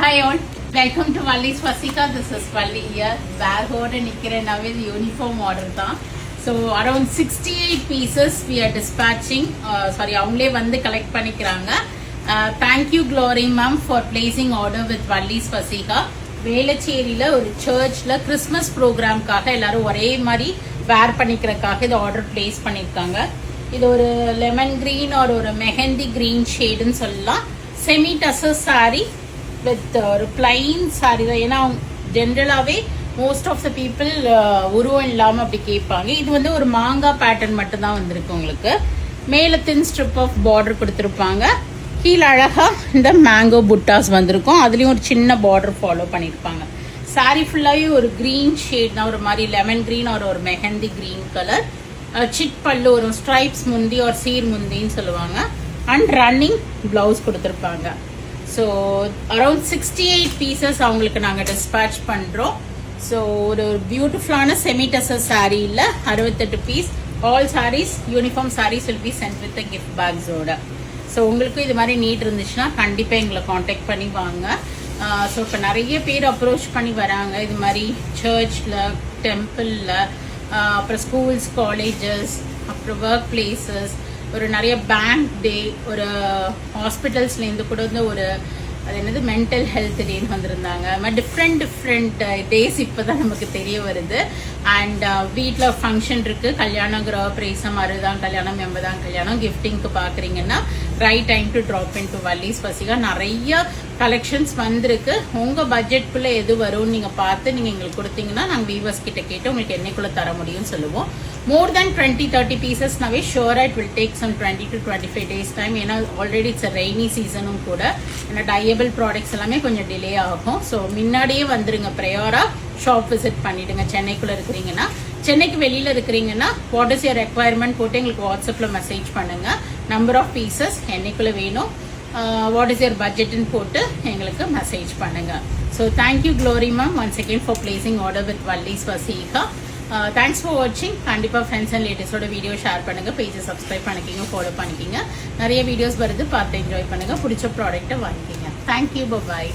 Hi all, welcome to Valli's Vasika. This is Valli here. Barhood and Nikkiran with uniform order tha. So around 68 pieces we are dispatching. Avangale vandu collect panikranga. Thank you Glory ma'am for placing order with Valli's Vasika. வேலச்சேரியில ஒரு சர்ச்ல Christmas ப்ரோக்ராம்காக எல்லாரும் ஒரே மாதிரி வேர் பண்ணிக்கிறதுக்காக இந்த order place பண்ணியிருக்காங்க. இது ஒரு lemon green ஒரு mehndi green ஷேடுன்னு சொல்லலாம். செமி டசர் சாரி வித் ஒரு பிளைன் சாரி தான். ஏன்னா ஜென்ரலாகவே மோஸ்ட் ஆஃப் த பீப்புள் உருவம் இல்லாமல் அப்படி கேட்பாங்க. இது வந்து ஒரு மாங்காய் பேட்டர்ன் மட்டும் தான் வந்திருக்கு. உங்களுக்கு மேலே தின் ஸ்ட்ரிப் ஆஃப் பார்டர் கொடுத்துருப்பாங்க. கீழே அழகா இந்த மேங்கோ புட்டாஸ் வந்திருக்கும். அதுலேயும் ஒரு சின்ன பார்டர் ஃபாலோ பண்ணியிருப்பாங்க. சாரி ஃபுல்லாகவே ஒரு கிரீன் ஷேட் தான், ஒரு மாதிரி லெமன் கிரீன் ஒரு மெஹந்தி கிரீன் கலர். சிட் பல்லு ஒரு ஸ்ட்ரைப்ஸ் முந்தி ஒரு சீர் முந்தின்னு சொல்லுவாங்க. அண்ட் ரன்னிங் பிளவுஸ் கொடுத்துருப்பாங்க. ஸோ அரௌண்ட் 68 பீசஸ் அவங்களுக்கு நாங்கள் டிஸ்பேட்ச் பண்ணுறோம். ஸோ ஒரு பியூட்டிஃபுல்லான செமிடசர் சாரியில் 68 piece. All sarees uniform sarees will be sent with gift பேக்ஸோட. ஸோ உங்களுக்கும் இது மாதிரி நீட் இருந்துச்சுன்னா கண்டிப்பாக எங்களை காண்டாக்ட் பண்ணி வாங்க. ஸோ இப்போ நிறைய பேர் அப்ரோச் பண்ணி வராங்க. இது மாதிரி சர்ச்சில், டெம்பிளில், அப்புறம் ஸ்கூல்ஸ், காலேஜஸ், அப்புறம் ஒர்க் பிளேசஸ், ஒரு நிறைய பேங்க் டே, ஒரு ஹாஸ்பிட்டல்ஸ்லேருந்து கூட வந்து ஒரு அது என்னது மென்டல் ஹெல்த் டேன்னு வந்திருந்தாங்க. அது மாதிரி டிஃப்ரெண்ட் டேஸ் இப்போ தான் நமக்கு தெரிய வருது. அண்ட் வீட்டில் ஃபங்க்ஷன் இருக்குது, கல்யாணம், கிரகப்பிரவேசம், 60ஆம் கல்யாணம், 80ஆம் கல்யாணம், கிஃப்டிங்க்கு பார்க்குறீங்கன்னா right time to drop in to Vallis Vasika. நிறைய கலெக்ஷன்ஸ் வந்திருக்கு. உங்கள் பட்ஜெட்குள்ளே எது வரும்னு நீங்கள் பார்த்து நீங்கள் எங்களுக்கு கொடுத்தீங்கன்னா நாங்கள் வீவர்ஸ் கிட்ட கேட்டு உங்களுக்கு என்னைக்குள்ளே தர முடியும்னு சொல்லுவோம். மோர் தேன் 20-30 பீசஸ்னாவே sure it will take some 20 to 25 days time. ஏன்னா ஆல்ரெடி இட்ஸ் ரெய்னி சீசனும் கூட. ஏன்னா டயபிள் ப்ராடக்ட்ஸ் எல்லாமே கொஞ்சம் டிலே ஆகும். ஸோ முன்னாடியே வந்துருங்க, ப்ரையராக ஷாப் விசிட் பண்ணிவிடுங்க. சென்னைக்குள்ளே இருக்கிறீங்கன்னா, சென்னைக்கு வெளியில் இருக்கிறீங்கன்னா வாட் இஸ் யர் ரெக்வயர்மெண்ட் போட்டு எங்களுக்கு வாட்ஸ்அப்பில் மெசேஜ் பண்ணுங்கள். நம்பர் ஆஃப் பீசஸ் என்னைக்குள்ளே வேணும், வாட் இஸ் யர் பட்ஜெட்னு போட்டு எங்களுக்கு மெசேஜ் பண்ணுங்கள். So thank you Glory ma'am once again for placing order with Vallis Vasika. Thanks for வாட்சிங். கண்டிப்பாக ஃப்ரெண்ட்ஸ் அண்ட் ரிலேட்டிவ்ஸோட வீடியோ ஷேர் பண்ணுங்கள். பேஜை சப்ஸ்கிரைப் பண்ணிக்கிங்க, ஃபாலோ பண்ணிக்கிங்க. நிறைய வீடியோஸ் வருது, பார்த்து என்ஜாய் பண்ணுங்கள். பிடிச்ச ப்ராடக்ட்டை வாங்கிக்கிங்க. தேங்க்யூ, பாய்.